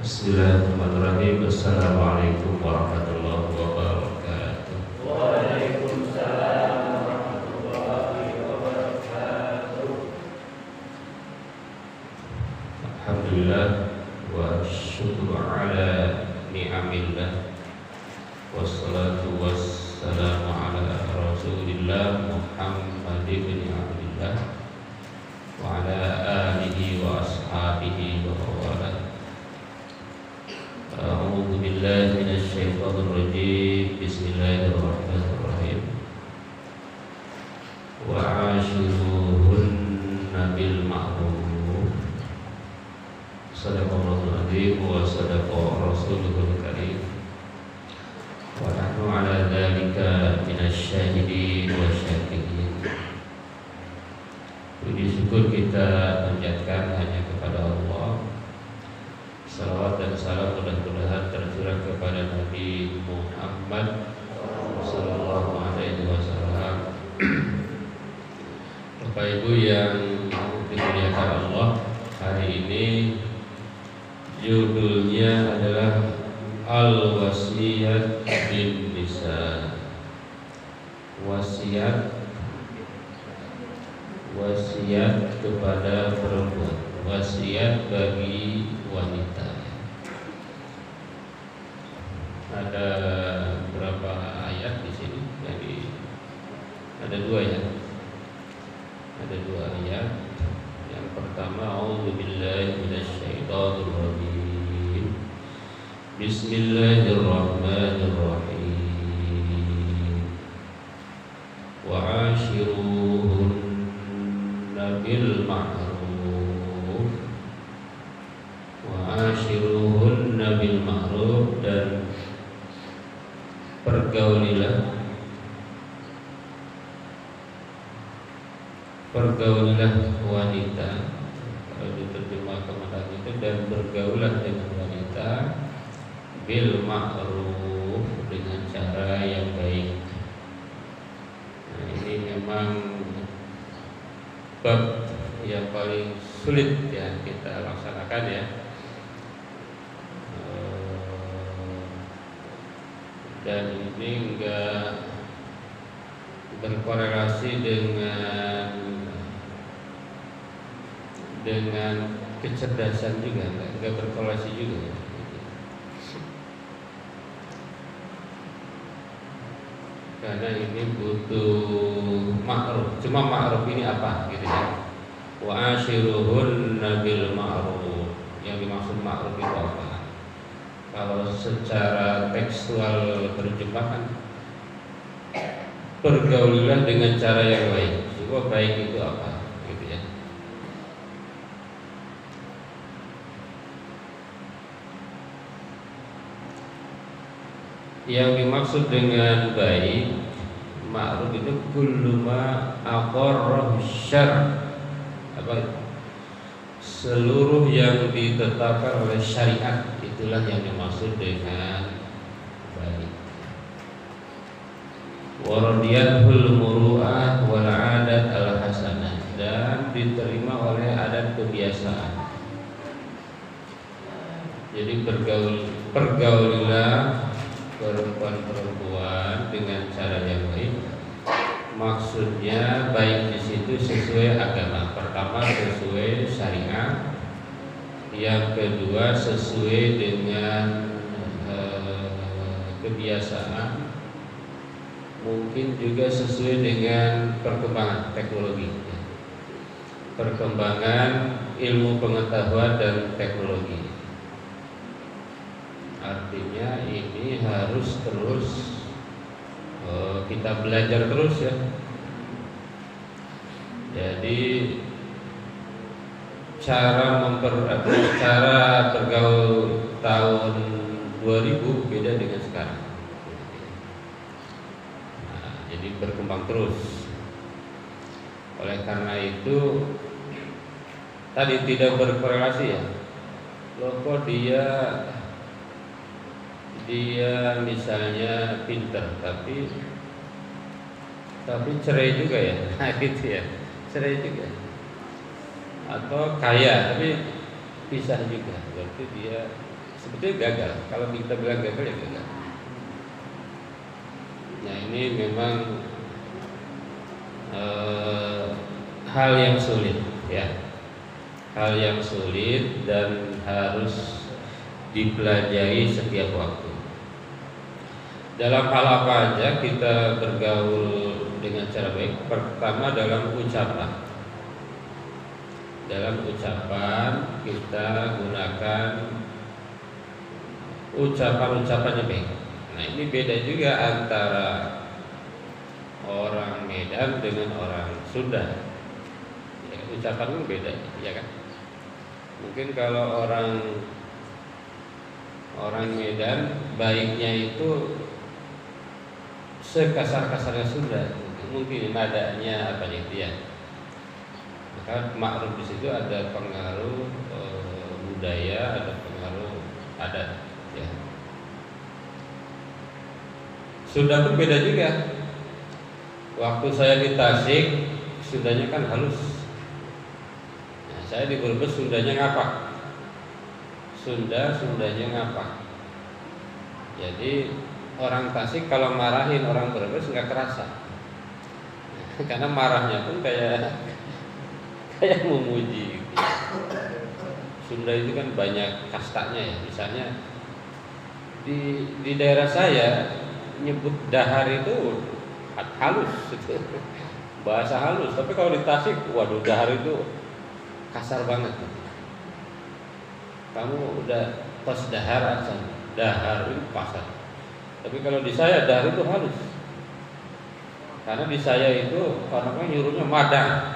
Bismillahirrahmanirrahim. Assalamualaikum warahmatullahi wabarakatuh. Waalaikumsalam warahmatullahi wabarakatuh. Alhamdulillah wa syukru ala ni'amillah, wassalatu wassalamu ala rasulillah Muhammad ibn Abdillah wa ala alihi wa ashabihi wa mawalah. A'udzu billahi minasy syaithanir rajim. Bismillahirrahmanirrahim. Wa 'ashiruhunna bil ma'ruf. Sadaqallahul 'azim wa sadaqa rasuluhul karim. Wa nahnu 'ala dzalika minasy syahidin wa syakirin. Puji syukur kita panjatkan hanya kepada Allah. Salawat dan salam mudah-mudahan tercurah kepada Nabi Muhammad sallallahu alaihi wasallam. Bapak Ibu yang dimuliakan Allah, hari ini judulnya adalah Al-Wasiyat bin Nisa. Wasiat kepada perempuan, wasiat bagi wanita. Ada berapa ayat di sini? Jadi ada dua ya. Ada dua ayat. Yang pertama, A'udzubillahi minasyaitonir rajim. Bismillahirrahmanirrahim. Wa 'ashiruhunna bil ma'ruf. Wa 'ashiruhunna bil ma'ruf, dan pergaulilah wanita, kalau diterjemahkan kemana itu, dan bergaulah dengan wanita bil ma'ruf, dengan cara yang baik. Nah, ini memang bab yang paling sulit ya kita laksanakan ya. Dan ini enggak berkorelasi dengan kecerdasan juga, enggak berkorelasi juga ya. Karena ini butuh ma'ruf. Cuma ma'ruf ini apa gitu ya. Wa ashiruhunna bil ma'ruf. Yang dimaksud ma'ruf itu apa? Kalau secara tekstual terjemahan, pergaulilah dengan cara yang baik. Coba baik itu apa? Gitu ya. Yang dimaksud dengan baik, ma'ruf itu kullu ma aqarrahu syar'. Apa? Seluruh yang ditetapkan oleh syariat, itulah yang dimaksud dengan baik. Waradiyahul muru'ah wal 'adat al hasanah, dan diterima oleh adat kebiasaan. Jadi pergaulilah perempuan-perempuan dengan cara yang baik. Maksudnya baik di situ sesuai agama. Pertama sesuai syariat, yang kedua sesuai dengan kebiasaan, mungkin juga sesuai dengan perkembangan teknologi, perkembangan ilmu pengetahuan dan teknologi. Artinya ini harus terus kita belajar terus ya. Jadi cara bergaul tahun 2000 beda dengan sekarang. Nah, jadi berkembang terus. Oleh karena itu tadi tidak berkorelasi ya. Loh kok dia misalnya pinter tapi cerai juga ya. Nah, gitu ya. Cerai juga. Atau kaya tapi pisah juga, berarti dia sebetulnya gagal. Kalau kita bilang gagal ya gagal. Nah ini memang hal yang sulit ya, hal yang sulit dan harus dipelajari setiap waktu. Dalam hal apa aja kita bergaul dengan cara baik? Pertama dalam ucapan. Dalam ucapan kita gunakan ucapan-ucapan yang baik. Nah ini beda juga antara orang Medan dengan orang Sunda. Ya, ucapan itu beda, ya kan? Mungkin kalau orang Medan baiknya itu sekasar-kasarnya Sunda, mungkin nadanya apa gitu ya. Maka ma'ruf di situ ada pengaruh budaya, ada pengaruh adat, ya. Sunda pun beda juga. Waktu saya di Tasik, Sundanya kan halus. Nah, saya di Brebes Sundanya ngapak. Sundanya ngapak. Jadi orang Tasik kalau marahin orang Brebes nggak kerasa, karena marahnya pun kayak memuji. Sunda itu kan banyak kastanya ya. Misalnya di daerah saya nyebut dahar itu halus, bahasa halus. Tapi kalau di Tasik, waduh, dahar itu kasar banget. Kamu udah pas dahar aja, dahar itu kasar. Tapi kalau di saya dahar itu halus. Karena di saya itu orang nyuruhnya madang,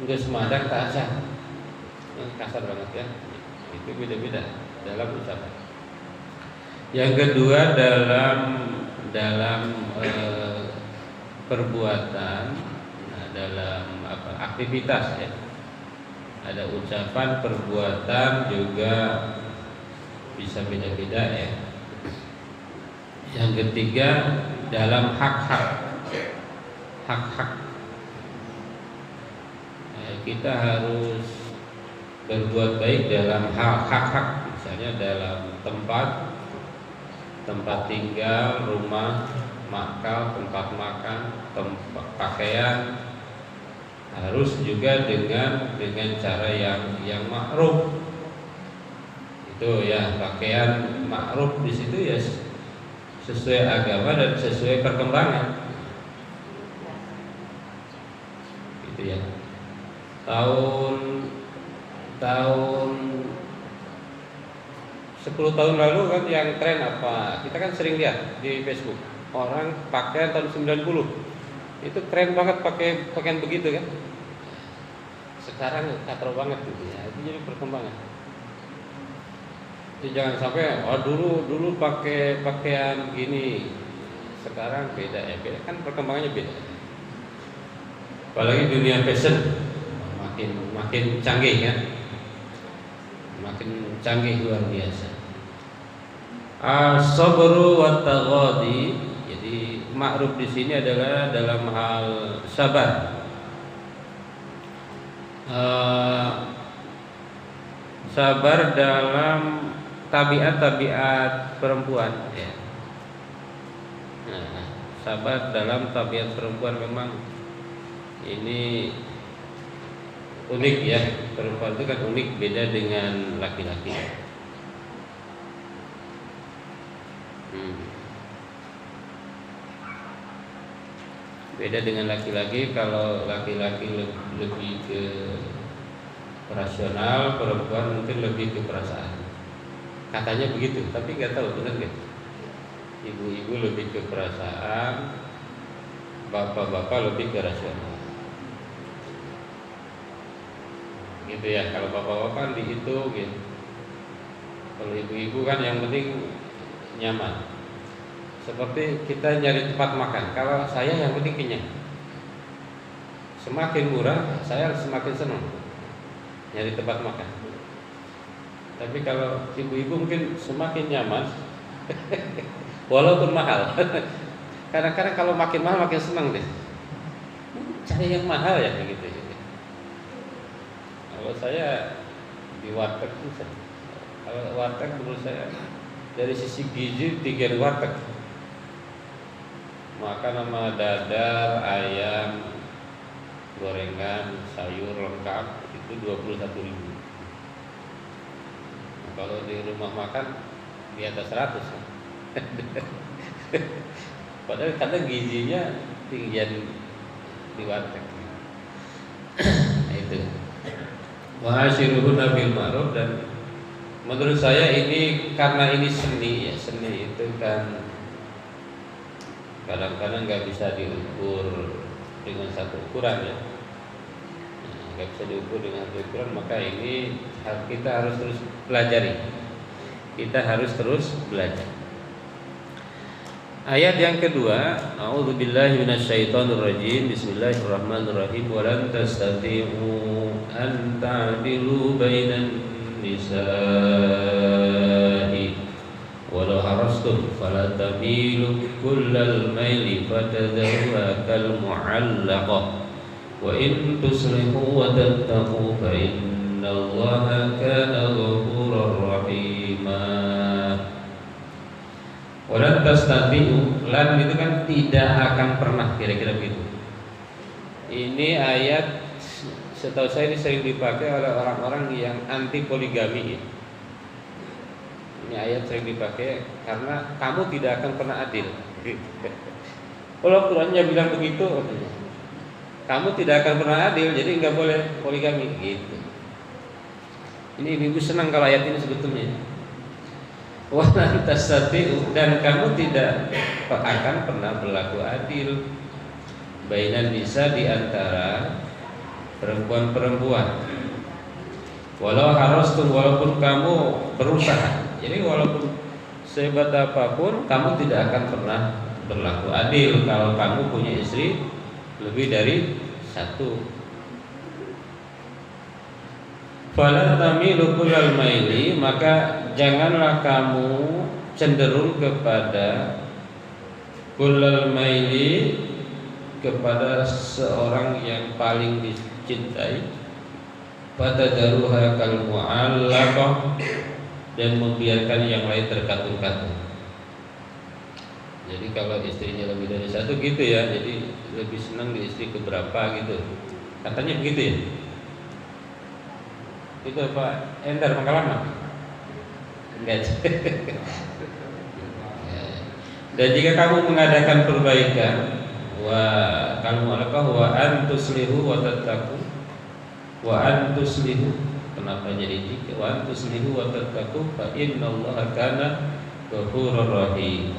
enggak semadang tak asal. Kasar banget ya. Itu beda-beda dalam ucapan. Yang kedua dalam perbuatan, dalam aktivitas ya. Ada ucapan, perbuatan juga bisa beda-beda ya. Yang ketiga dalam hak-hak. Kita harus berbuat baik dalam hak-hak, misalnya dalam tempat tinggal, rumah, makal, tempat makan, tempat pakaian, harus juga dengan cara yang ma'ruf. Itu ya, pakaian ma'ruf di situ ya sesuai agama dan sesuai perkembangan. Gitu ya. Tahun 10 tahun lalu kan yang tren apa? Kita kan sering lihat di Facebook orang pakaian tahun 90 itu keren banget pakai pakaian begitu kan. Sekarang katro banget gitu ya. Itu jadi perkembangan. Jadi jangan sampai dulu pakai pakaian gini, sekarang beda ya. Beda kan, perkembangannya beda. Apalagi dunia fashion makin canggih kan. Makin canggih luar biasa. As-sabru wa taghadi. Jadi ma'ruf di sini adalah dalam hal sabar. Sabar dalam tabiat perempuan ya. Nah, sabar dalam tabiat perempuan memang ini unik ya. Perempuan itu kan unik, beda dengan laki-laki. Beda dengan laki-laki. Kalau laki-laki lebih ke rasional, perempuan mungkin lebih ke perasaan. Katanya begitu, tapi nggak tahu benar nggak. Ibu-ibu lebih ke perasaan, bapak-bapak lebih ke rasional. Gitu ya. Kalau bapak-bapak dihitung gitu. Kalau ibu-ibu kan yang penting nyaman. Seperti kita nyari tempat makan. Kalau saya yang penting kenyang. Semakin murah, saya semakin senang nyari tempat makan. Tapi kalau ibu-ibu mungkin semakin nyaman, walaupun mahal. Kadang-kadang kalau makin mahal makin senang deh. Cari yang mahal ya gitu. Kalau saya di warteg bisa. Kalau warteg menurut saya dari sisi gizi 3 warteg. Makan sama dadar, ayam, gorengan, sayur lengkap itu 21.000. Kalau di rumah makan di atas 100. Padahal kadang gizinya tinggian di warteg. Itu. Wa asyiruhunna bil ma'ruf, dan menurut saya ini karena ini seni ya, seni itu kan kadang-kadang nggak bisa diukur dengan satu ukuran ya, nggak bisa diukur dengan satu ukuran, maka ini kita harus terus pelajari, kita harus terus belajar. Ayat yang kedua, a'udzubillahi minasyaitonirrajim, bismillahirrahmanirrahim, walan tastati'u an ta'dilu bainan nisa'i walau harastum fala tamilu kullal maili fatadharuha kal mu'allaqah wa in tuslihu wa tattaqu fa innallaha kana ghafurar rahima. Walan tastati'u, lan itu kan tidak akan pernah, kira-kira begitu. Ini ayat setahu saya ini sering dipakai oleh orang-orang yang anti poligami ya. Ini ayat sering dipakai karena kamu tidak akan pernah adil. Kalau Qurannya bilang begitu, kamu tidak akan pernah adil, jadi nggak boleh poligami gitu. Ini ibu senang kalau ayat ini sebetulnya. Walan tastati'u, dan kamu tidak akan pernah berlaku adil bainan nisa, di antara perempuan-perempuan. Walau harastum, walaupun kamu berusaha. Jadi walaupun sehebat apapun kamu tidak akan pernah berlaku adil kalau kamu punya istri lebih dari satu. Fala tamilu kullal maili, maka janganlah kamu cenderung kepada kullal maili, kepada seorang yang paling dicintai, fatadharuha kal mu'allaqah, dan membiarkan yang lain terkatung-katung. Jadi kalau istrinya lebih dari satu gitu ya, jadi lebih senang di istri keberapa gitu, katanya begitu ya. Itu Pak Endar pengalaman? Enggak. Dan jika kamu mengadakan perbaikan, wa kamu alaqah wa antuslihu wa tattaqu, wa antuslihu, kenapa jadi jika wa antuslihu wa tattaqu fa innallaha kana ghafurur rahim.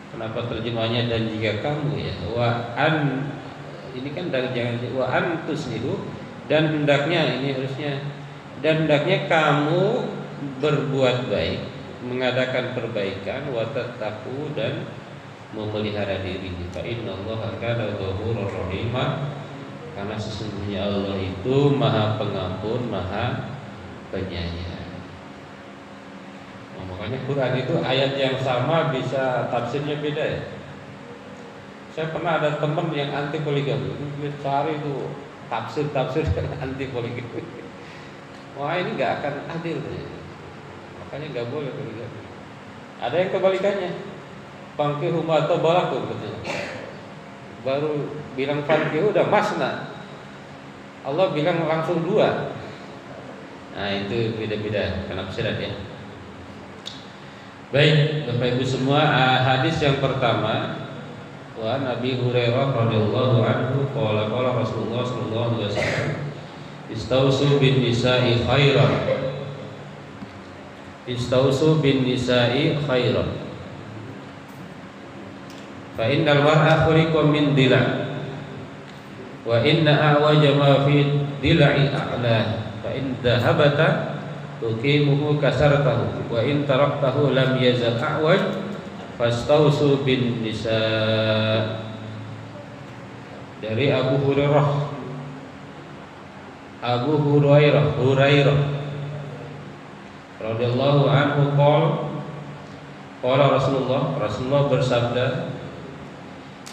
Kenapa terjemahnya dan jika kamu ya, wa an, ini kan dari jangan wa antuslihu, dan hendaknya, ini harusnya, dan hendaknya kamu berbuat baik, mengadakan perbaikan, wa tattaqu, dan memelihara diri. Fa innallaha kana ghafurur rahim, karena sesungguhnya Allah itu Maha Pengampun, Maha Penyayang. Nah, makanya Quran itu ayat yang sama bisa tafsirnya beda ya. Saya pernah ada teman yang anti poligami, dia cari itu tafsir anti poligami. Wah, ini nggak akan adil, makanya nggak boleh poligami. Ada yang kebalikannya, fankihu ma tabalakum katanya. Baru bilang fankihu udah masna, Allah bilang langsung 2. Nah itu beda-beda penafsiran ya. Baik Bapak Ibu semua, hadis yang pertama, wa Nabi Hurairah radhiyallahu anhu qala Rasulullah sallallahu alaihi wasallam, istausu bin nisa'i khairan, istausu bin nisa'i khairan, fa innal mar'a khuliqa min dila' wa inna a'waja ma fi dila'i a'la, fa in dhahabata tuqimuhu kasartahu wa in taraktahu lam yazal a'waj fastausu bin nisa. Dari Abu Hurairah radhiyallahu anhu qala Rasulullah bersabda,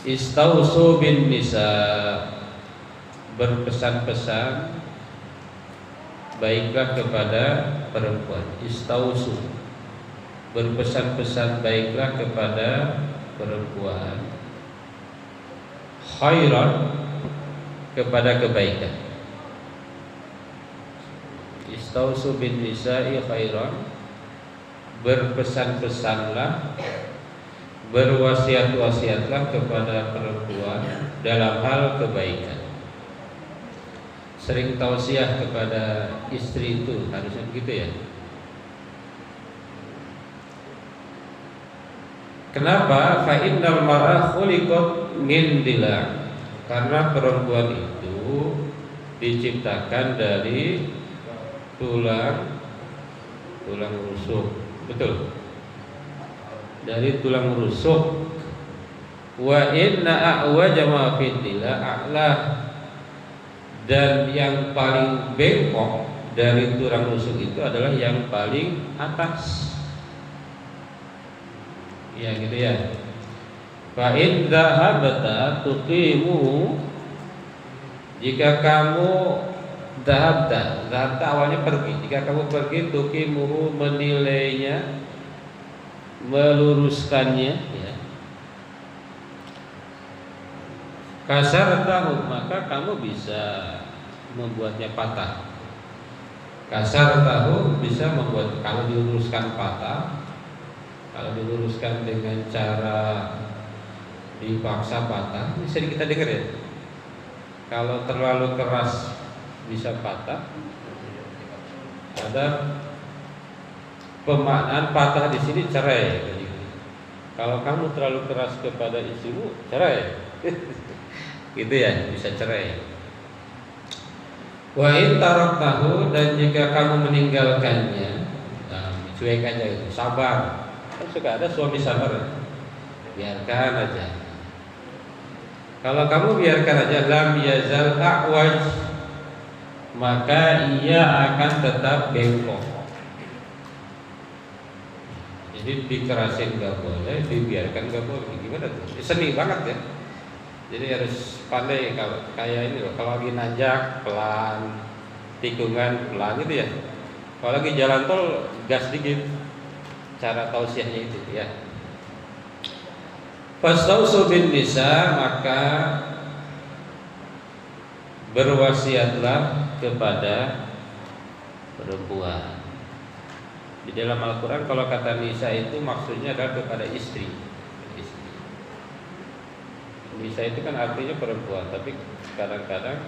istausu bin nisa, berpesan-pesan baiklah kepada perempuan. Istausu, berpesan-pesan baiklah kepada perempuan. Khairan, kepada kebaikan. Istausu bin nisa'i khairan, berpesan-pesanlah, berwasiat-wasiatlah kepada perempuan dalam hal kebaikan. Sering tausiah kepada istri itu harusnya begitu ya. Kenapa? Fa innal mar'a khuliqat min dila'. Karena perempuan itu diciptakan dari tulang rusuk. Betul. Dari tulang rusuk. Wa inna a'waja ma fid dila' a'la. Dan yang paling bengkok dari tulang rusuk itu adalah yang paling atas. Ya gitu ya. Fa in dhahabta tuqimu, jika kamu dhahabta awalnya pergi, jika kamu pergi tuqimu menilainya, meluruskannya ya. Kasar tahu, maka kamu bisa membuatnya patah. Kasar tahu bisa membuat, kalau diluruskan patah, kalau diluruskan dengan cara dipaksa patah, ini sering kita dengar ya. Kalau terlalu keras bisa patah. Ada pemaknaan patah di sini cerai. Kalau kamu terlalu keras kepada istrimu, cerai. Gitu ya, bisa cerai. Wa in taraktahu, dan jika kamu meninggalkannya, cuek aja, sabar. Kan suka ada suami sabar, biarkan aja. Kalau kamu biarkan aja, lam yazal a'waj, maka ia akan tetap bengkok. Jadi dikerasin gak boleh, dibiarkan gak boleh. Gimana tuh? Seni banget ya. Jadi harus pandai, kalau kayak ini loh, kalau lagi nanjak pelan, tikungan pelan gitu ya. Kalau lagi jalan tol gas dikit. Cara tausiahnya itu ya. Fastausu bin nisa, maka berwasiatlah kepada perempuan. Di dalam Al-Quran kalau kata nisa itu maksudnya adalah kepada istri. Nisa itu kan artinya perempuan, tapi kadang-kadang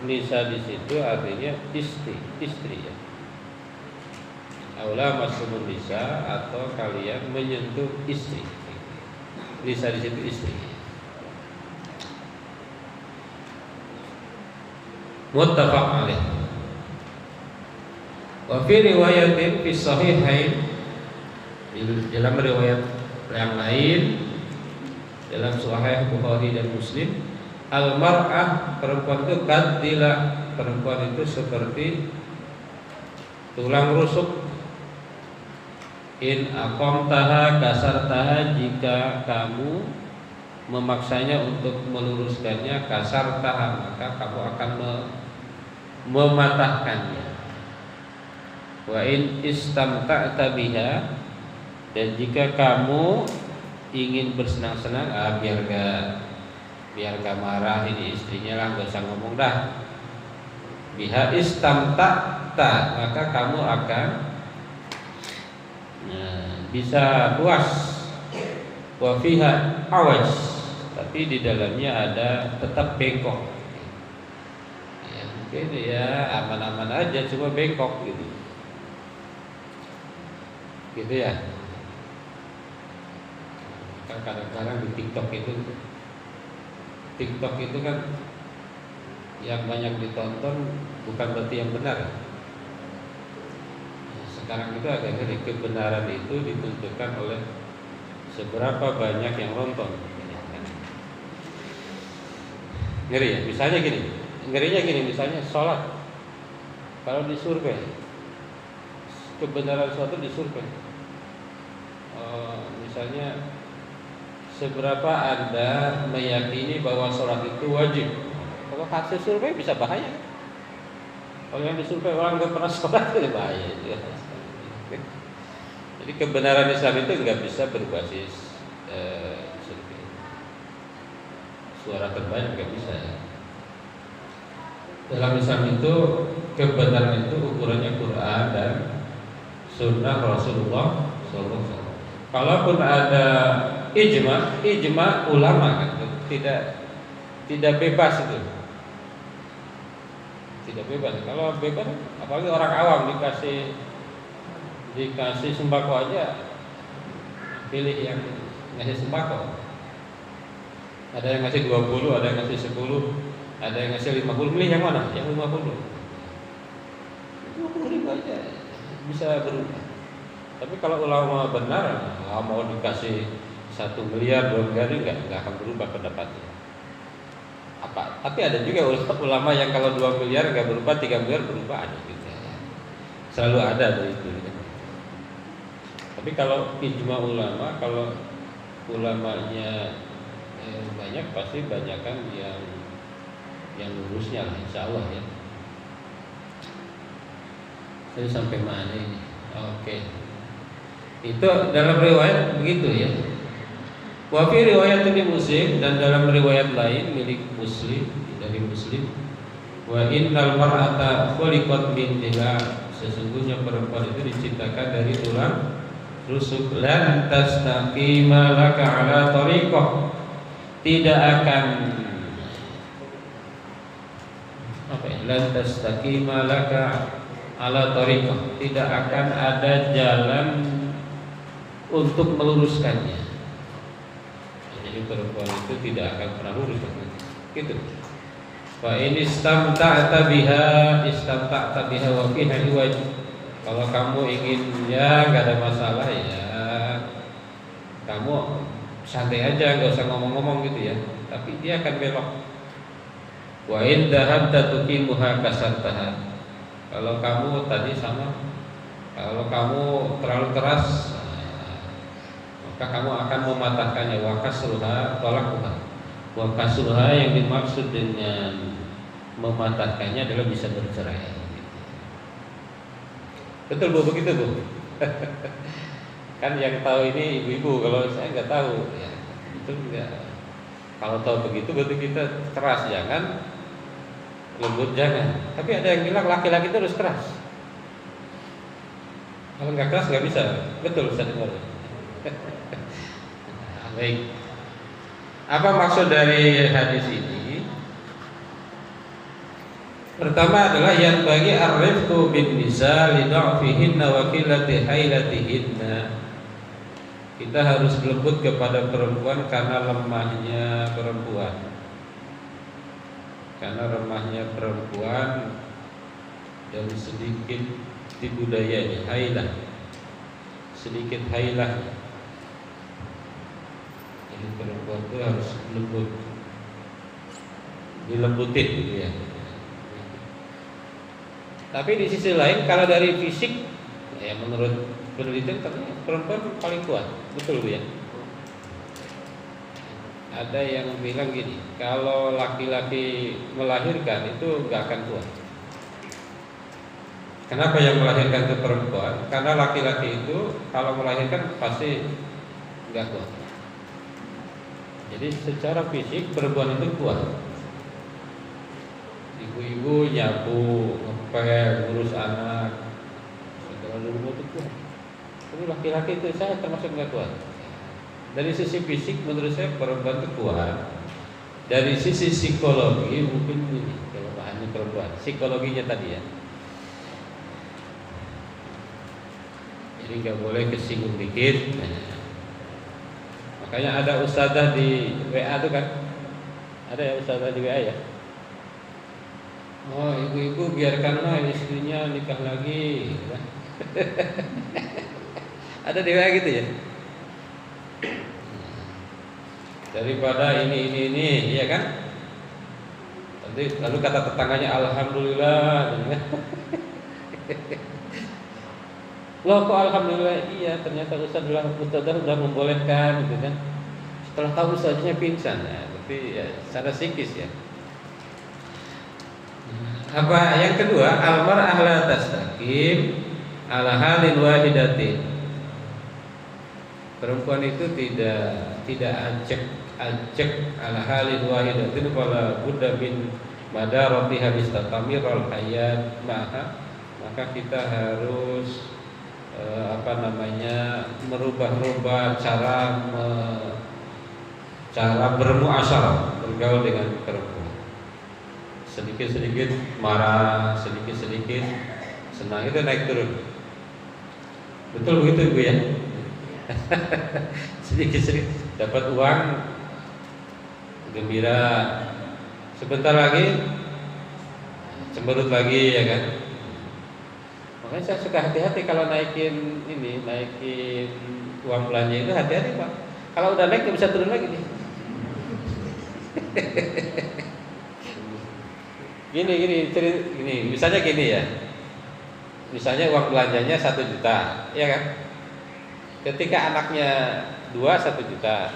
nisa di situ artinya istri ya. Aula masumun nisa, atau kalian menyentuh istri. Nisa di situ istri. Muttafaq alaih. Wa fi riwayatin fi sahihain, dalam riwayat yang lain dalam Sahih Bukhari dan Muslim, al-mar'ah, perempuan itu kadila, perempuan itu seperti tulang rusuk. In aqamtaha kasartaha, jika kamu memaksanya untuk meluruskannya, kasartaha, maka kamu akan mematahkannya. Wa in istamta'ta biha, dan jika kamu ingin bersenang-senang, biar gak marah ini istrinya lah, gak usah ngomong dah. Biha istamta'ta, maka kamu akan bisa puas. Wa fiha awaj, tapi di dalamnya ada tetap bengkok. Ya, mungkin ya aman-aman aja, cuma bengkok gitu. Gitu ya. Kan kadang-kadang di TikTok itu kan yang banyak ditonton bukan berarti yang benar. Sekarang itu agak ngeri, kebenaran itu ditentukan oleh seberapa banyak yang nonton. Ngeri ya, misalnya gini, ngerinya gini, misalnya sholat, kalau disurvei, kebenaran suatu disurvei, misalnya seberapa Anda meyakini bahwa sholat itu wajib. Kalau hasil survei bisa bahaya. Kalau yang disurvei orang nggak pernah sholat itu bahaya juga. Jadi kebenaran Islam itu nggak bisa berbasis survei. Suara terbanyak nggak bisa ya. Dalam Islam itu kebenaran itu ukurannya Quran dan Sunnah Rasulullah SAW. Kalaupun ada ijma ulama kan, tidak bebas itu. Tidak bebas. Kalau bebas, apalagi orang awam dikasih sembako aja, pilih yang ngasih sembako. Ada yang ngasih 20, ada yang ngasih 10, ada yang ngasih 50. Milih yang mana? Yang 50. 50 aja bisa berubah. Tapi kalau ulama benar, mau dikasih 1 miliar, 2 miliar nggak akan berubah pendapatnya. Tapi ada juga ulama yang kalau 2 miliar nggak berubah, 3 miliar berubah, ada gitu ya. Selalu ada dari itu. Tapi kalau ijma ulama, kalau ulamanya banyak, pasti banyakan yang lurusnya lah, insya Allah ya. Saya sampai mana ini? Oke. Itu dalam riwayat begitu ya. Wa fi riwayatin Muslim, dan dalam riwayat lain milik Muslim, dari Muslim, wa innal mar'ata khuliqat min dila, sesungguhnya perempuan itu diciptakan dari tulang rusuk. Lan tastaqima laka ala tariqah, tidak akan lan tastaqima laka ala tariqah, tidak akan ada jalan untuk meluruskannya. Jadi perempuan itu tidak akan pernah lurus gitu. Fa in istamta'ta biha wa fiha iwaj. Kalau kamu ingin ya enggak ada masalah ya, kamu santai aja, enggak usah ngomong-ngomong gitu ya. Tapi dia akan belok. Wa in dhahabta tuqimuha kasartaha. Kalau kamu tadi sama, kalau kamu terlalu keras, maka kamu akan mematahkannya. Wa kasruha talaquha. Wa kasruha yang dimaksud dengan mematahkannya adalah bisa bercerai. Betul Bu, begitu Bu. Kan yang tahu ini ibu-ibu, kalau saya nggak tahu ya, itu enggak. Kalau tahu begitu berarti kita keras jangan, lembut jangan. Tapi ada yang bilang laki-laki itu harus keras. Kalau nggak keras nggak bisa. Betul Ustaz dengar. Baik. Apa maksud dari hadis ini? Pertama adalah yang bagi ar-rifqu bin nisa li dha'fihinna wa qillati hailatihinna. Kita harus lembut kepada perempuan karena lemahnya perempuan. Karena lemahnya perempuan dari sedikit di budayanya hailah. Sedikit hailah. Jadi perempuan itu harus lembut. Dilembutin gitu ya. Tapi di sisi lain kalau dari fisik ya menurut penelitian katanya perempuan paling kuat, betul Bu ya? Ada yang bilang gini, kalau laki-laki melahirkan itu nggak akan kuat. Kenapa yang melahirkan itu perempuan? Karena laki-laki itu kalau melahirkan pasti nggak kuat. Jadi secara fisik perempuan itu kuat. Ibu-ibu nyapu, ngepel, ngurus anak, segala dulu itu kuat. Tapi laki-laki itu saya termasuk nggak kuat. Dari sisi fisik menurut saya perempuan itu kuat. Dari sisi psikologi mungkin ini kalau bahannya perempuan, psikologinya tadi ya. Jadi nggak boleh kesinggung dikit. Makanya ada ustazah di WA tuh kan, ada ya ustazah di WA ya. Oh ibu-ibu biarkanlah istrinya nikah lagi gitu kan. Ada di WA gitu ya. Daripada ini iya kan. Lalu kata tetangganya alhamdulillah. Loh kok alhamdulillah, iya ternyata ustazah sudah membolehkan gitu kan. Setelah tahu ustaznya pingsan ya, tapi ya secara psikis ya. Apa yang kedua, al-mar'ah la tastaqim ala halin wahidatin. Perempuan itu tidak ajak ala halin wahidatin wala budda bin madaratiha bistatamir al hayat maka kita harus merubah-rubah cara bermuasyarah, bergaul dengan perempuan. Sedikit-sedikit marah, sedikit-sedikit senang, itu naik turun. Betul begitu Ibu ya? Sedikit-sedikit dapat uang gembira, sebentar lagi cemberut lagi, ya kan? Makanya saya suka hati-hati kalau naikin uang belanja itu, hati-hati Pak. Kalau udah naik nggak bisa turun lagi nih. Gini, misalnya gini ya. Misalnya uang belanjanya 1 juta, ya kan? Ketika anaknya 1 juta.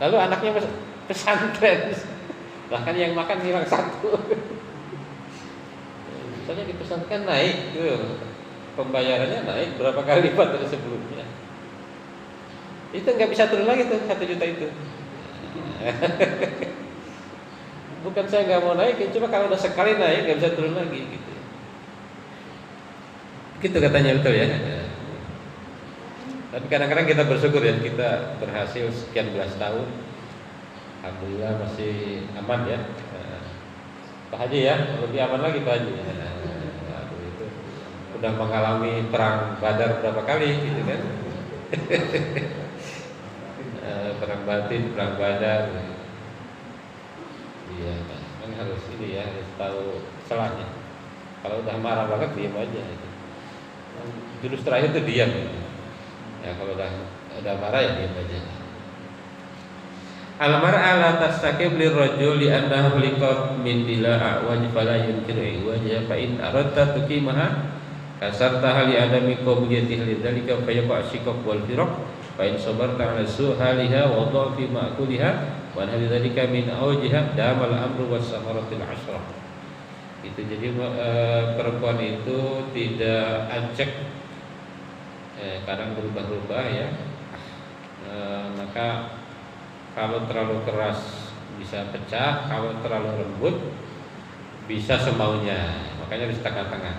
Lalu anaknya pesantren. Bahkan yang makan hilang 1. Misalnya di pesantren naik tuh, pembayarannya naik berapa kali lipat dari sebelumnya. Itu nggak bisa turun lagi tuh 1 juta itu. Bukan saya nggak mau naikin, cuma kalau udah sekali naik nggak bisa turun lagi gitu. Gitu katanya, betul ya. Tapi kadang-kadang kita bersyukur ya, kita berhasil sekian belas tahun. Alhamdulillah masih aman ya. Pak Haji ya, lebih aman lagi Pak Haji. Aduh, itu udah mengalami perang Badar berapa kali gitu kan. Perang batin, perang Badar. Iya, kan harus ini ya, harus tahu celahnya. Kalau udah marah banget diam aja. Jurus terakhir itu diam. Ya kalau udah marah ya diam aja. Al-mar'a la tastaqim lirrajul li'annahu liqat min dila'a wajh fala yunkiru wajh fa in aradta tuqimaha kasartaha li adami qabliyatihi lidzalika fa yaqa shiqaq wal firaq fa in sabarta 'ala su'haliha wa dha'fi ma'kuliha wa hal dzalika min awjiha damal amru was samaratil 'ashrah. Itu jadi perempuan itu tidak ajak, kadang berubah-ubah ya. Maka kalau terlalu keras bisa pecah, kalau terlalu lembut bisa semaunya. Makanya harus tengah-tengah.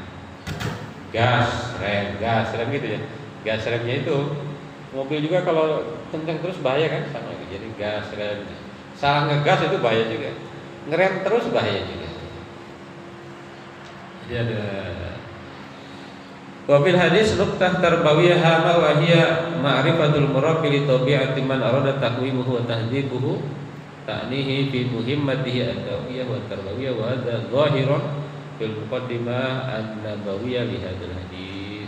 Gas rem gitu ya. Gas remnya itu mobil juga kalau kencang terus bahaya kan, sama. Jadi gas rem. Salah ngegas itu bahaya juga. Ngerem terus bahaya juga. Jadi ada wa fil hadis nuqtah tarbawiyah hama wa hiya ma'rifatul murabbi li tabi'ati man arada taqwimuhu wa tahdzibuhu ta'nihi fi muhimmatihi ad-dawiyah wa tarbawiyah wa hadha dhahirun fil muqaddimah an-nabawiyah li hadzal hadis.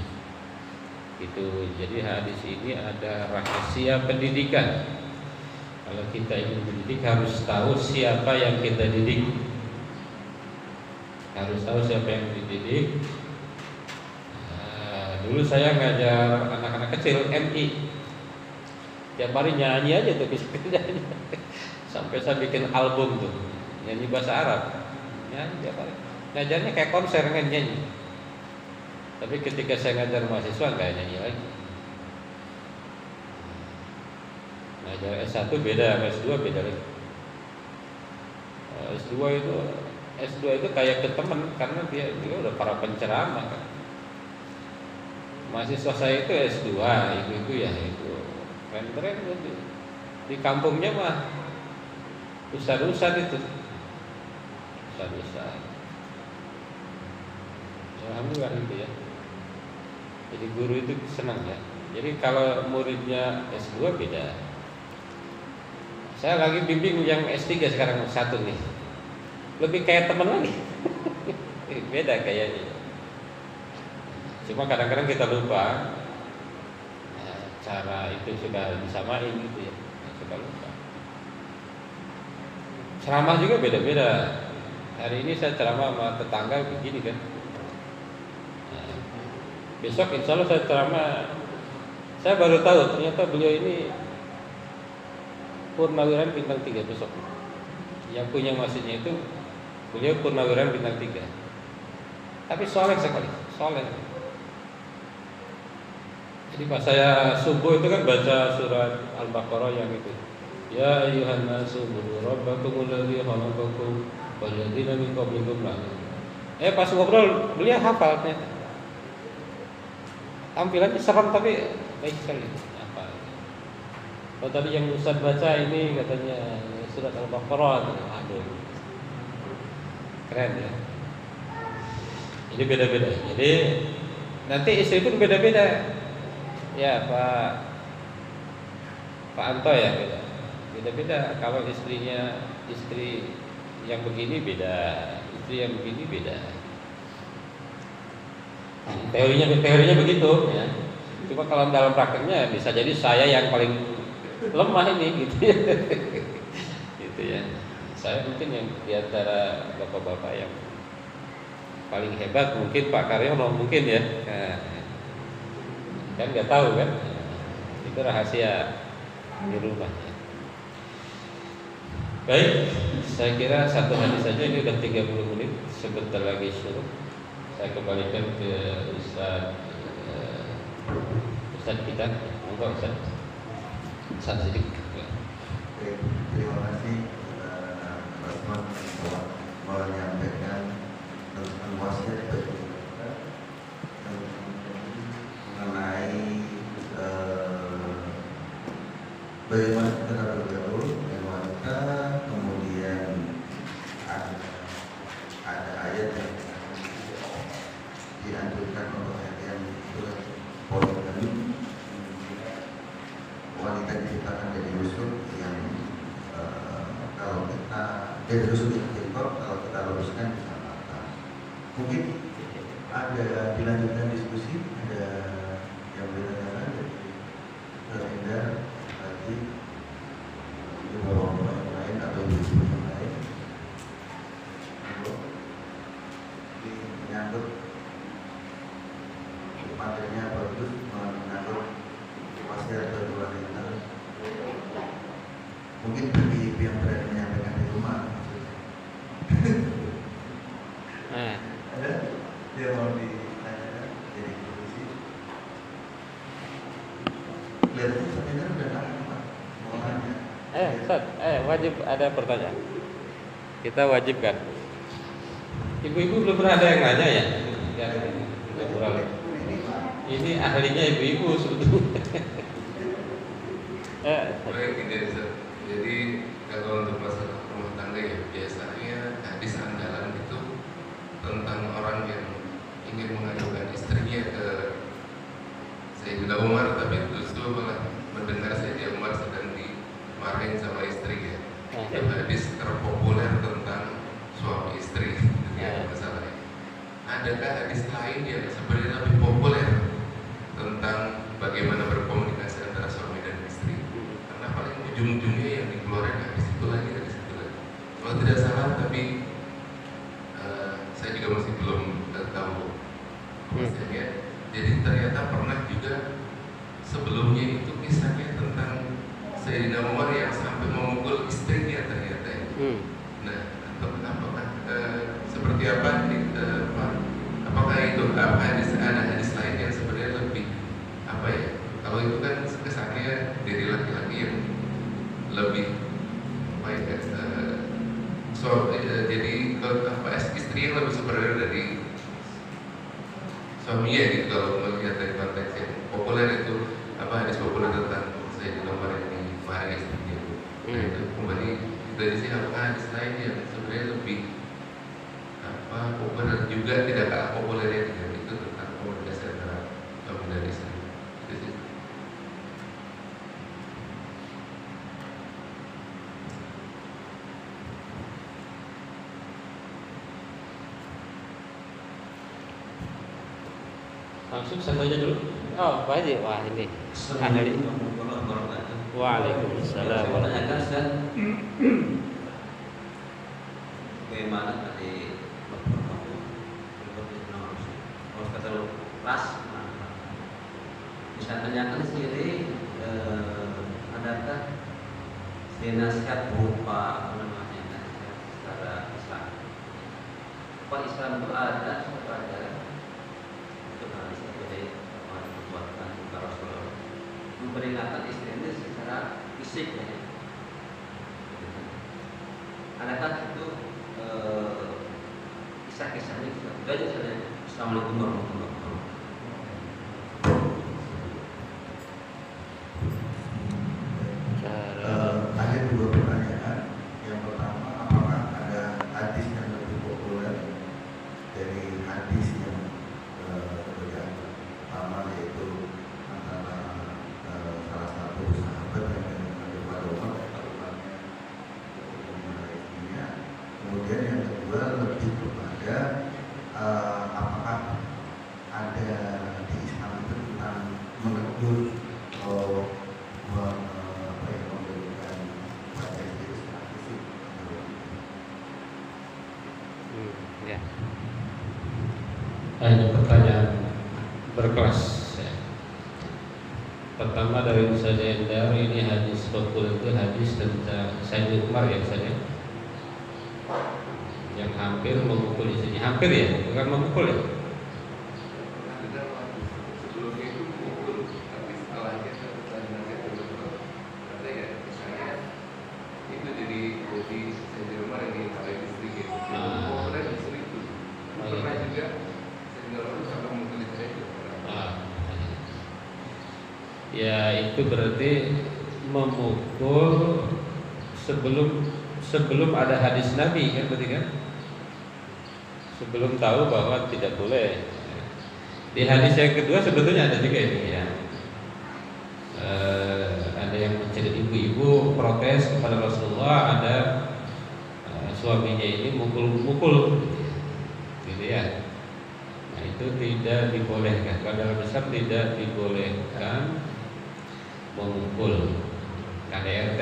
Itu jadi hadis ini ada rahasia pendidikan. Kalau kita ingin mendidik harus tahu siapa yang kita didik. Harus tahu siapa yang dididik. Dulu saya ngajar anak-anak kecil MI. Tiap hari nyanyi aja tuh, bisa nyanyi. Sampai saya bikin album tuh, nyanyi bahasa Arab. Nyanyi tiap hari. Ngajarnya kayak konser kan, nyanyi. Tapi ketika saya ngajar mahasiswa nggak nyanyi lagi. Ngajar S1 beda, S2 beda lagi. S2 itu kayak ke temen, karena dia udah para penceramah kan. Mahasiswa saya itu S2, itu ya itu keren-keren gitu. Di kampungnya mah ustad-ustad itu. Ustad-ustad. Alhamdulillah gitu ya. Jadi guru itu senang ya. Jadi kalau muridnya S2 beda. Saya lagi bimbing yang S3 sekarang satu nih. Lebih kayak teman lagi. Beda kayaknya. Cuma kadang-kadang kita lupa cara itu sudah disamain gitu ya, suka lupa. Ceramah juga beda-beda. Hari ini saya ceramah sama tetangga begini kan. Besok insya Allah saya ceramah. Saya baru tahu ternyata beliau ini purnawiran bintang 3 besok. Yang punya masjidnya itu beliau purnawiran bintang 3. tapi soleh sekali, soleh. Jadi pas saya subuh itu kan baca surat Al-Baqarah yang itu. Ya ayyuhan nasu ubudu rabbakumul ladzi khalaqakum wal ladzina min qablikum la'allakum. Pas ngobrol beliau hafal ternyata. Tampilannya serem tapi baik sekali. Apa? Kalau tadi yang Ustaz baca ini katanya surat Al-Baqarah, aduh, keren ya. Jadi beda-beda. Jadi nanti istri pun beda-beda. Ya Pak Anto ya beda-beda. Kalau istri yang begini beda, istri yang begini beda. Teorinya begitu ya. Cuma kalau dalam prakteknya bisa jadi saya yang paling lemah ini gitu ya. Gitu ya. Saya mungkin yang diantara bapak-bapak yang paling hebat mungkin Pak Karyono mungkin ya. Nah, kan nggak tahu kan. Itu rahasia di rumah. Baik, saya kira satu hadis saja ini udah 30 menit. Sebentar lagi syuruh. Saya kembalikan ke Ustaz kita. Monggo Ustaz. Ustaz sedikit. Terima kasih Mas Osman telah menyampaikan tentang wasiat bagi kita mengenai bagaimana kita bergaul dengan wanita, kemudian ada ayat yang dianjurkan untuk yang surat poin tadi, wanita diciptakan dari rusuk yang kalau kita dari rusuk yang kalau kita luruskan bisa patah. Mungkin ada dilanjutkan diskusi, ada yang bertanya dari Ender tadi, bapak-bapak yang lain atau ibu yang lain, menyangkut materinya bagus, menyangkut wasiat bagi wanita. Mungkin bagi ibu yang berani menyampaikan di rumah. Ada dia mau ditanyakan jadi diskusi. Kelihatannya sebenarnya udah nanya Pak. Mau nanya. Ustaz, wajib ada pertanyaan. Kita wajibkan. Ibu-ibu belum pernah ada yang nanya ya? Ini ahlinya ibu-ibu sebetulnya. Baik, ini jadi kalau untuk masalah rumah tangga ya biasanya hadis andalan itu tentang orang yang ingin mengajukan istrinya ke Sayyidina Umar, tapi justru malah mendengar Sayyidina Umar sedang dimarahin sama istri ya. Itu hadis terpopuler tentang suami istri ya masalahnya. Adakah hadis lain yang sebenarnya lebih populer tentang bagaimana berkomunikasi antara suami dan istri? Karena paling ujung-ujungnya yang dikeluarkan hadis itu lagi. Kalau tidak salah, tapi saya juga masih belum tahu pastinya. Jadi ternyata pernah juga sebelumnya itu kisahnya tentang Sayyidina Umar yang sampai memukul istrinya ternyata. Nah, apakah seperti apa nih, Pak? Apakah itu ada hadis lain yang sebenarnya lebih apa ya? Kalau itu kan kesannya dari laki-laki yang lebih apa ya? Jadi istri yang lebih superior dari suaminya gitu. Kalau melihat dari konteks yang populer itu hadis populer tentang Sayyidina Umar yang dimarahi istrinya. Nah itu kembali dari sini apakah hadis lain yang sebenarnya lebih populer juga tidak kalah populernya dengan itu tentang komunikasi antara suami dan istri. Langsung saya tanya dulu. Oh, Pak Haji, wah ini ahli. Waalaikumsalam. Pertanyaan Ustaz, bagaimana tadi kalau kata ras, bisa tanyakan sendiri, adakah nasihat berupa nasihat secara Islam? Apa Islam itu ada kepada itu harus sebagai perbuatan para Rasulullah memperingatkan istrinya secara fisik ya. Adakah itu kisah-kisahnya itu aja saja. Assalamualaikum warahmatullahi wabarakatuh. Ada dua pertanyaan. Yang pertama, apakah ada hadis yang lebih populer dari hadis yang sebagai pertama, yaitu antara salah satu sahabat yang mendengar kepada Umar istrinya. Kemudian yang kedua lebih kepada apakah ada di Islam itu tentang menegur memberikan pada istri secara fisik. Ya. Ini pertanyaan berkelas. Ya. Pertama dari Ustaz Endar, ini hadis populer itu hadis tentang Sayyidina Umar ya Ustaz ya? Yang hampir memukul istrinya, hampir ya, bukan memukul ya? Sebelumnya itu pukul, tapi setelahnya nasihat dulu. Kata ya, misalnya itu jadi Sayyidina Umar yang dimarahin istri gitu. Populer justru itu. Pernah juga Sayyidina Umar sampai memukul istri itu. Ya itu berarti memukul sebelum ada hadis Nabi kan berarti kan? Sebelum tahu bahwa tidak boleh. Di hadis yang kedua sebetulnya ada juga ini ya. Ada yang mencerita ibu-ibu protes kepada Rasulullah, ada suaminya ini mukul, gitu ya. Nah itu tidak dibolehkan. Dalam Islam tidak dibolehkan memukul. KDRT.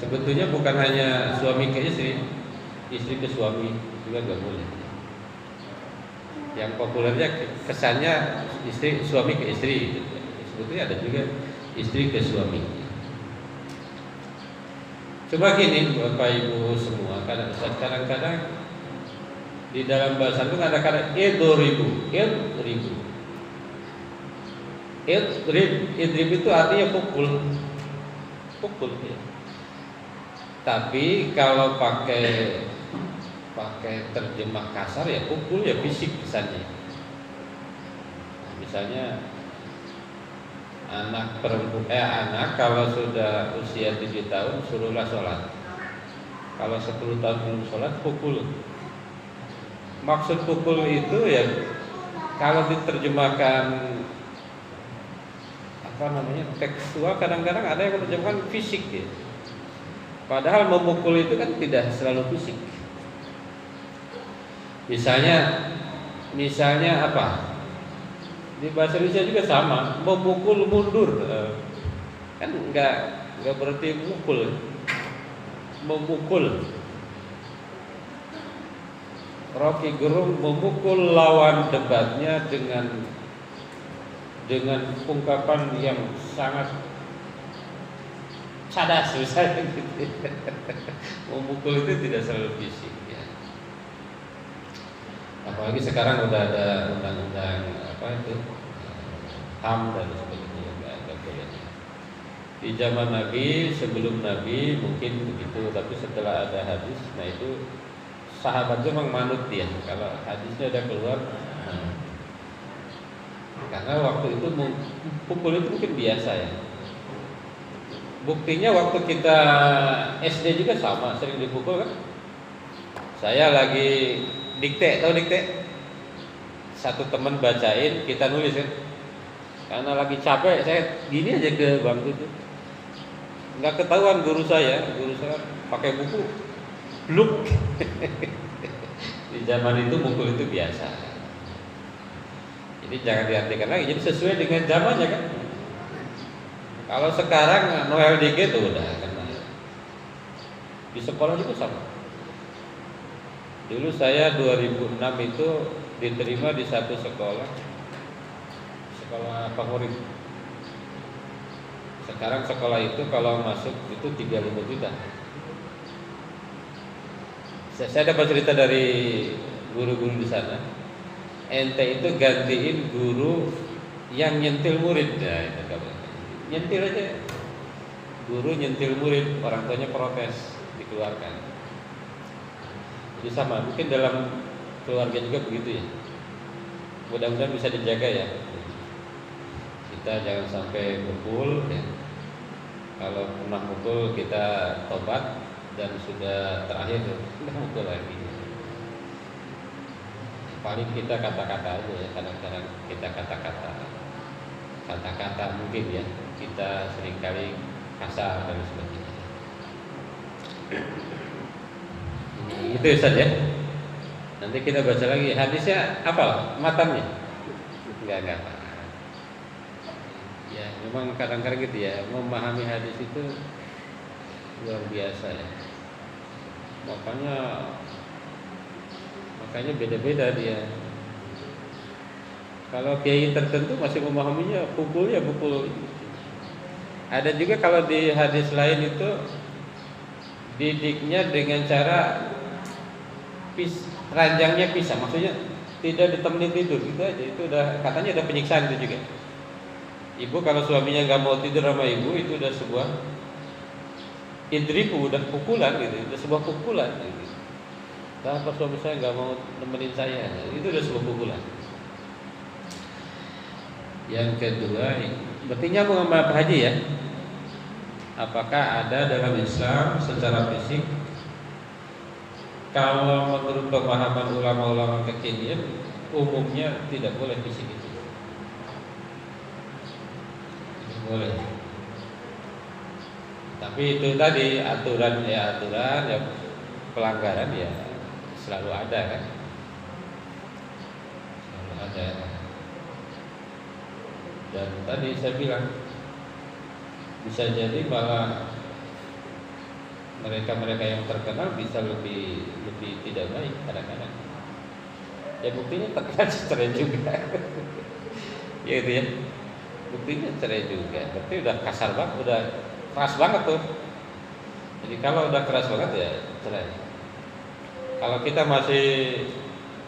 Sebetulnya bukan hanya suami ke istri, istri ke suami juga nggak boleh. Yang populernya kesannya istri suami ke istri, gitu. Sebetulnya ada juga istri ke suami. Coba gini Bapak Ibu semua, kadang-kadang di dalam bahasa itu ada kata idrib itu artinya pukul ya. Tapi kalau pakai terjemah kasar ya pukul ya fisik kesannya. Misalnya anak kalau sudah usia 7 tahun suruhlah sholat. Kalau 10 tahun belum sholat pukul. Maksud pukul itu ya kalau diterjemahkan tekstual, kadang-kadang ada yang menerjemahkan fisik ya. Padahal memukul itu kan tidak selalu fisik. Misalnya apa? Di bahasa Indonesia juga sama, memukul mundur. Kan enggak berarti memukul. Memukul. Rocky Gerung memukul lawan debatnya dengan ungkapan yang sangat cadas misalnya gitu. Memukul itu tidak selalu fisik ya. Apalagi sekarang udah ada undang-undang HAM dan sebagainya, nggak boleh. Di zaman Nabi, sebelum Nabi mungkin begitu, tapi setelah ada hadis, nah itu sahabat itu memang manut dia. Kalau hadisnya udah keluar, karena waktu itu pukul itu mungkin biasa ya. Buktinya waktu kita SD juga sama, sering dipukul kan. Saya lagi dikte, tahu dikte? Satu teman bacain, kita nulis kan. Karena lagi capek, saya gini aja ke bangku itu. Nggak ketahuan guru saya pakai buku, bluk. Di zaman itu mukul itu biasa. Jadi jangan diartikan lagi, jadi sesuai dengan zamannya kan. Kalau sekarang Noel dikit tuh udah kan. Di sekolah juga sama. Dulu saya 2006 itu diterima di satu sekolah favorit. Sekarang sekolah itu kalau masuk itu 35 juta. Saya dapat cerita dari guru-guru di sana. Ente itu gantiin guru yang nyentil murid, ya itu kabar. Nyentil aja. Guru nyentil murid, orang tuanya protes, dikeluarkan. Jadi sama, mungkin dalam keluarga juga begitu ya. Mudah-mudahan bisa dijaga ya. Kita jangan sampai pukul ya. Kalau pernah pukul kita tobat, dan sudah terakhir tidak mukul lagi. Paling kita kata-kata aja ya, kadang-kadang kita kata-kata mungkin ya, kita seringkali kasar dan sebagainya. Itu Ustaz ya. Nanti kita baca lagi hadisnya apa? Matanya? Enggak apa. Ya, memang kadang-kadang gitu ya, memahami hadis itu luar biasa ya. Makanya beda-beda dia. Kalau kiai tertentu masih memahaminya pukul. Ada juga kalau di hadis lain itu didiknya dengan cara ranjangnya pisah, maksudnya tidak ditemenin tidur gitu aja. Itu udah katanya ada penyiksaan itu juga. Ibu kalau suaminya nggak mau tidur sama ibu itu udah sebuah idriku, udah pukulan gitu, udah sebuah pukulan gitu. Kenapa suami saya nggak mau nemenin saya? Itu udah sebuah pukulan. Yang kedua, berarti nyambung sama Pak Haji ya. Apakah ada dalam Islam secara fisik? Kalau menurut pemahaman ulama-ulama kekinian, umumnya tidak boleh fisik itu. Tidak boleh. Tapi itu tadi aturan ya pelanggaran ya selalu ada kan, selalu ada. Dan tadi saya bilang bisa jadi malah mereka yang terkenal bisa lebih tidak baik kadang-kadang. Ya buktinya terkenal cerai juga, ya itu ya. Buktinya cerai juga. Berarti udah kasar banget, udah keras banget tuh. Jadi kalau udah keras banget ya cerai. Kalau kita masih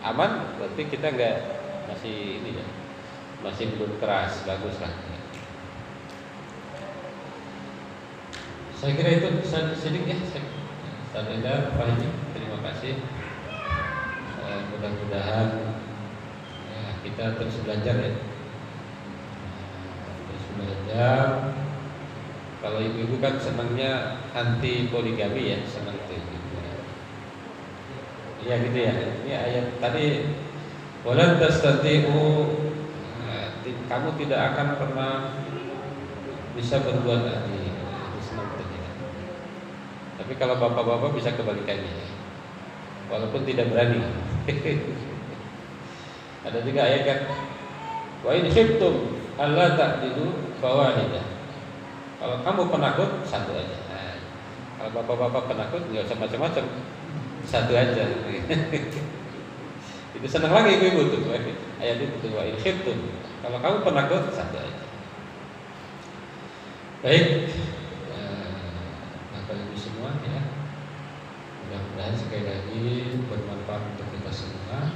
aman, berarti kita masih belum keras, bagus lah. Saya kira itu sedikit ya. Ustaz Endar, Pak Haji, terima kasih. Mudah-mudahan ya, kita terus belajar ya. Terus belajar. Kalau ibu-ibu kan senangnya anti poligami ya, senang itu. Iya gitu ya. Ini ayat tadi, walan tastati'u, kamu tidak akan pernah bisa berbuat adil. Tapi kalau bapak-bapak bisa kebalikannya, walaupun tidak berani. Ada juga ayat kan, wa in khiftum alla ta'dilu fawahidah. Kalau kamu penakut, satu aja. Nah, kalau bapak-bapak penakut, nggak usah macam-macam, satu aja. Itu senang lagi ibu-ibu tuh. Ayat itu tuh, wa in khiftum. Kalau kamu penakut, satu aja. Baik, Bapak Ibu semua ya. Mudah-mudahan sekali lagi bermanfaat untuk kita semua.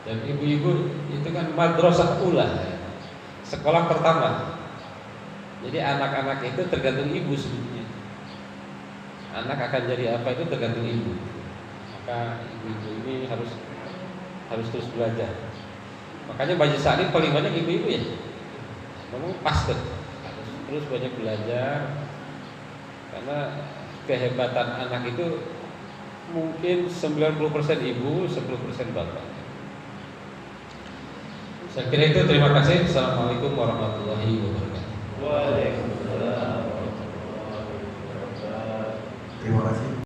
Dan ibu-ibu itu kan madrasah ula ya. Sekolah pertama. Jadi anak-anak itu tergantung ibu sebetulnya. Anak akan jadi apa itu tergantung ibu. Maka ibu-ibu ini harus terus belajar. Makanya Majelis Taklim paling banyak ibu-ibu ya. Memang pas tuh. Harus terus banyak belajar. Karena kehebatan anak itu mungkin 90% ibu, 10% bapak. Saya kira itu, terima kasih. Assalamualaikum warahmatullahi wabarakatuh. Waalaikumsalam warahmatullahi wabarakatuh. Terima kasih.